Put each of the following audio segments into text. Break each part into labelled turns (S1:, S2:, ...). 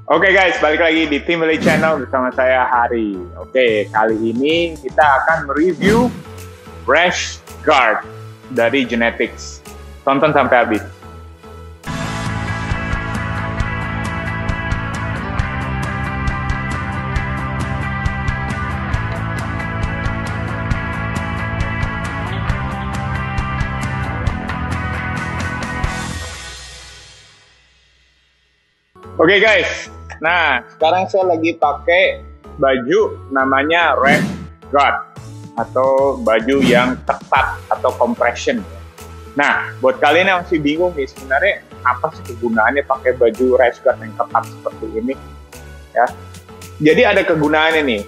S1: Oke guys, balik lagi di Tim Milih Channel bersama saya Hari. Oke, kali ini kita akan mereview Rash Guard dari Genetics. Tonton sampai habis. Oke guys, nah sekarang saya lagi pakai baju namanya Rash Guard atau baju yang ketat atau compression. Nah, buat kalian yang masih bingung nih sebenarnya apa sih kegunaannya pakai baju Rash Guard yang ketat seperti ini? Ya, jadi ada kegunaannya nih.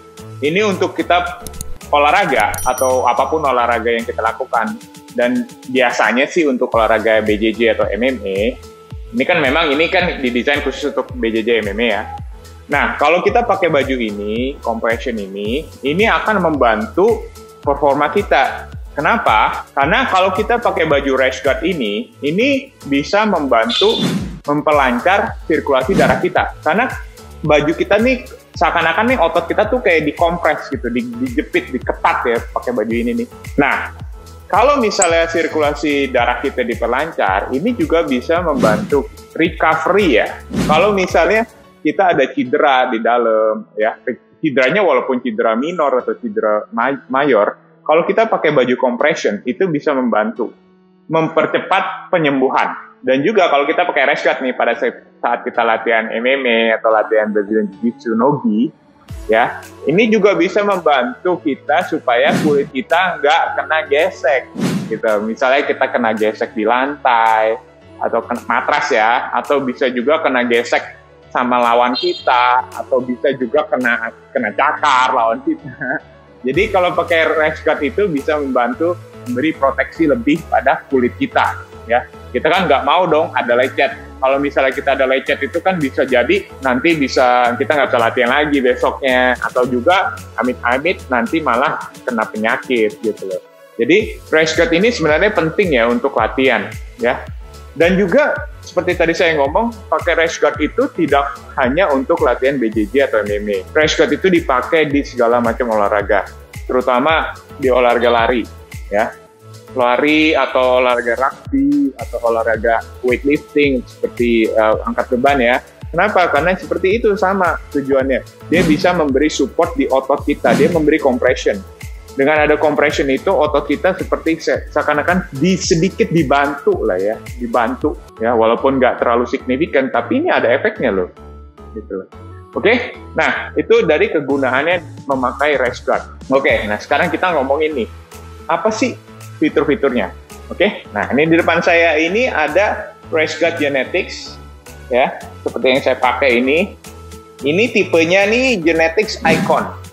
S1: Ini untuk kita olahraga atau apapun olahraga yang kita lakukan. Dan biasanya sih untuk olahraga BJJ atau MMA. Ini kan memang didesain khusus untuk BJJ MMA ya. Nah, kalau kita pakai baju ini, compression ini akan membantu performa kita. Kenapa? Karena kalau kita pakai baju Rash Guard ini bisa membantu memperlancar sirkulasi darah kita. Karena baju kita nih seakan-akan nih otot kita tuh kayak dikompres gitu, dijepit, diketat ya pakai baju ini nih. Nah, kalau misalnya sirkulasi darah kita diperlancar, ini juga bisa membantu recovery ya. Kalau misalnya kita ada cedera di dalam, ya cederanya walaupun cedera minor atau cedera mayor, kalau kita pakai baju compression, itu bisa membantu mempercepat penyembuhan. Dan juga kalau kita pakai Rash Guard nih pada saat kita latihan MMA atau latihan Brazilian Jiu-Jitsu Nogi, ya, ini juga bisa membantu kita supaya kulit kita nggak kena gesek, gitu. Misalnya kita kena gesek di lantai atau kena matras ya, atau bisa juga kena gesek sama lawan kita, atau bisa juga kena cakar lawan kita. Jadi kalau pakai Rash Guard itu bisa membantu memberi proteksi lebih pada kulit kita, ya. Kita kan nggak mau dong ada lecet. Kalau misalnya kita ada lecet itu kan bisa jadi nanti kita nggak bisa latihan lagi besoknya, atau juga amit-amit nanti malah kena penyakit gitu loh. Jadi Rash Guard ini sebenarnya penting ya untuk latihan ya. Dan juga seperti tadi saya ngomong, pakai Rash Guard itu tidak hanya untuk latihan BJJ atau MMA. Rash Guard itu dipakai di segala macam olahraga, terutama di olahraga lari ya. Lari atau olahraga rugby atau olahraga weightlifting seperti angkat beban ya. Kenapa? Karena seperti itu sama tujuannya. Dia bisa memberi support di otot kita, dia memberi compression. Dengan ada compression itu otot kita seperti seakan-akan sedikit dibantu lah ya, dibantu ya, walaupun nggak terlalu signifikan, tapi ini ada efeknya loh, gitu. Oke, nah itu dari kegunaannya memakai Rash Guard. Oke, nah sekarang kita ngomongin nih, apa sih fitur-fiturnya? Oke, nah ini di depan saya ini ada Rash Guard Genetics ya, seperti yang saya pakai ini tipenya nih Genetics Icon.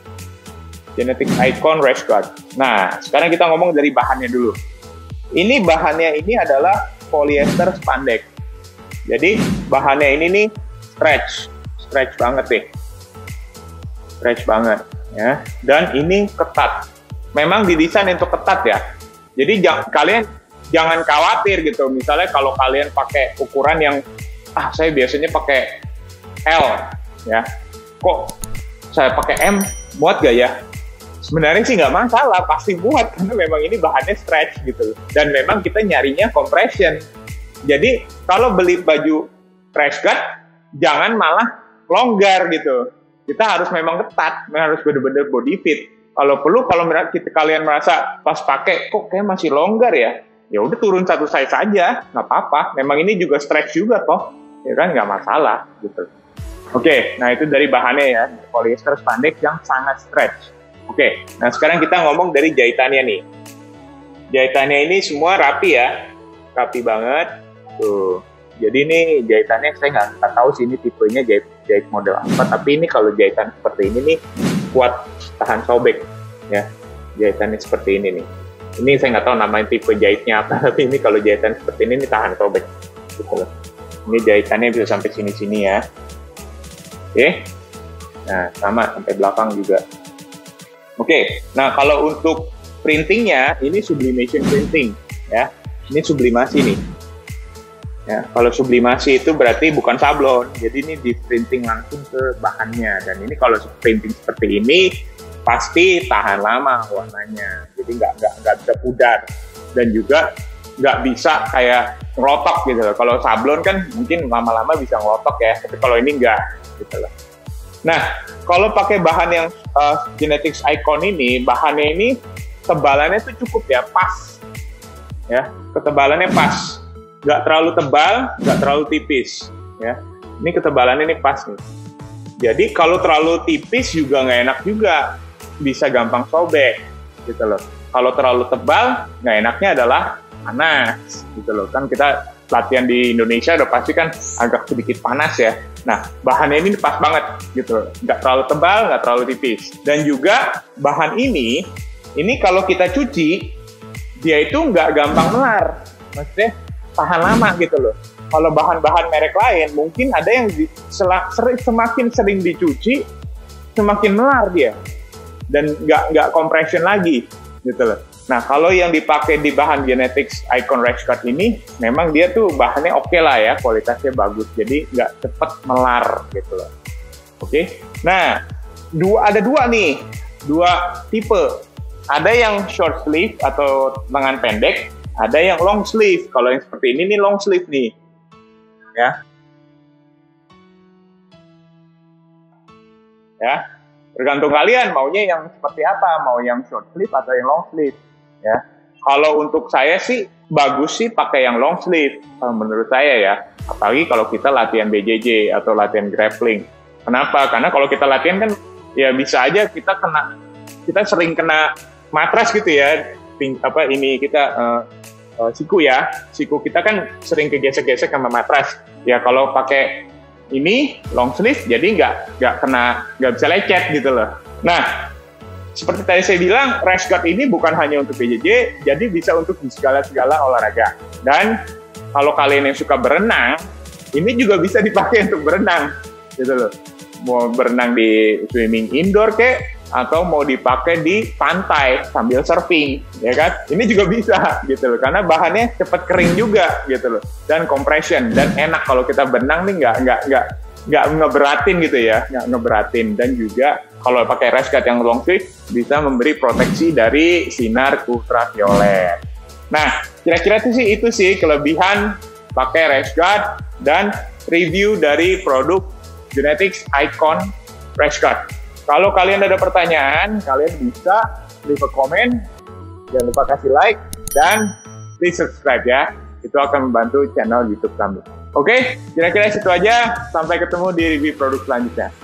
S1: Genetics Icon Rash Guard. Nah, sekarang kita ngomong dari bahannya dulu. Ini bahannya ini adalah polyester spandex. Jadi bahannya ini nih stretch banget deh. Stretch banget ya. Dan ini ketat. Memang didesain untuk ketat ya. Jadi kalian jangan khawatir gitu. Misalnya kalau kalian pakai ukuran yang saya biasanya pakai L ya. Kok saya pakai M muat gak ya? Sebenarnya sih nggak masalah, pasti muat karena memang ini bahannya stretch gitu. Dan memang kita nyarinya compression. Jadi kalau beli baju Rash Guard, jangan malah longgar gitu. Kita harus memang ketat, harus benar-benar body fit. Kalau perlu, kalau kalian merasa pas pakai kok kayak masih longgar ya udah turun satu size saja, nggak apa-apa. Memang ini juga stretch juga toh, ya kan nggak masalah gitu. Oke, nah itu dari bahannya ya, polyester spandex yang sangat stretch. Oke, nah sekarang kita ngomong dari jahitannya nih. Jahitannya ini semua rapi ya, rapi banget. Tuh, jadi ini jahitannya saya nggak tahu sih ini tipenya jahit model apa, tapi ini kalau jahitan seperti ini nih kuat tahan sobek ya. Jahitannya seperti ini nih. Ini saya nggak tahu namanya tipe jahitnya apa, tapi ini kalau jahitan seperti ini tahan sobek. Gitu loh. Ini jahitannya bisa sampai sini-sini ya. Oke, nah sama sampai belakang juga. Oke, nah kalau untuk printingnya ini sublimation printing ya, ini sublimasi nih. Ya, kalau sublimasi itu berarti bukan sablon, jadi ini di printing langsung ke bahannya. Dan ini kalau printing seperti ini pasti tahan lama warnanya, jadi nggak bisa pudar dan juga nggak bisa kayak ngelotok gitu loh. Kalau sablon kan mungkin lama-lama bisa ngelotok ya, tapi kalau ini nggak gitu loh. Nah, kalau pakai bahan yang Genetics Icon ini, bahannya ini tebalannya tuh cukup ya, pas ya, ketebalannya pas, nggak terlalu tebal, nggak terlalu tipis ya. Ini ketebalannya ini pas nih. Jadi kalau terlalu tipis juga nggak enak juga, bisa gampang sobek gitu loh. Kalau terlalu tebal, nggak enaknya adalah panas gitu loh. Kan kita latihan di Indonesia udah pasti kan agak sedikit panas ya. Nah, bahannya ini pas banget gitu, nggak terlalu tebal, nggak terlalu tipis. Dan juga bahan ini kalau kita cuci, dia itu nggak gampang melar, maksudnya tahan lama gitu loh. Kalau bahan-bahan merek lain, mungkin ada yang semakin sering dicuci, semakin melar dia, dan nggak compression lagi gitu loh. Nah, kalau yang dipakai di bahan Genetics Icon Rashguard ini, memang dia tuh bahannya oke lah ya, kualitasnya bagus, jadi nggak cepet melar gitu loh. Oke, nah ada dua tipe. Ada yang short sleeve atau lengan pendek, ada yang long sleeve. Kalau yang seperti ini nih long sleeve nih, ya. Tergantung kalian maunya yang seperti apa, mau yang short sleeve atau yang long sleeve, ya. Kalau untuk saya sih bagus sih pakai yang long sleeve, menurut saya ya. Apalagi kalau kita latihan BJJ atau latihan grappling. Kenapa? Karena kalau kita latihan kan ya bisa aja kita sering kena matras gitu ya. Siku kita kan sering kegesek-gesek sama matras. Ya kalau pakai ini long sleeve jadi nggak bisa lecet gitu loh. Nah, seperti tadi saya bilang, Rashguard ini bukan hanya untuk BJJ, jadi bisa untuk segala olahraga. Dan kalau kalian yang suka berenang, ini juga bisa dipakai untuk berenang gitu loh. Mau berenang di swimming indoor kek, atau mau dipakai di pantai sambil surfing, ya kan? Ini juga bisa gitu loh, karena bahannya cepat kering juga gitu loh, dan compression, dan enak kalau kita berenang nih nggak ngeberatin gitu ya, nggak ngeberatin. Dan juga kalau pakai Rashguard yang long sleeve bisa memberi proteksi dari sinar ultraviolet. Nah, kira-kira itu sih kelebihan pakai Rashguard dan review dari produk Genetics Icon Rashguard. Kalau kalian ada pertanyaan, kalian bisa leave a comment, jangan lupa kasih like, dan please subscribe ya. Itu akan membantu channel YouTube kami. Oke, kira-kira situ aja. Sampai ketemu di review produk selanjutnya.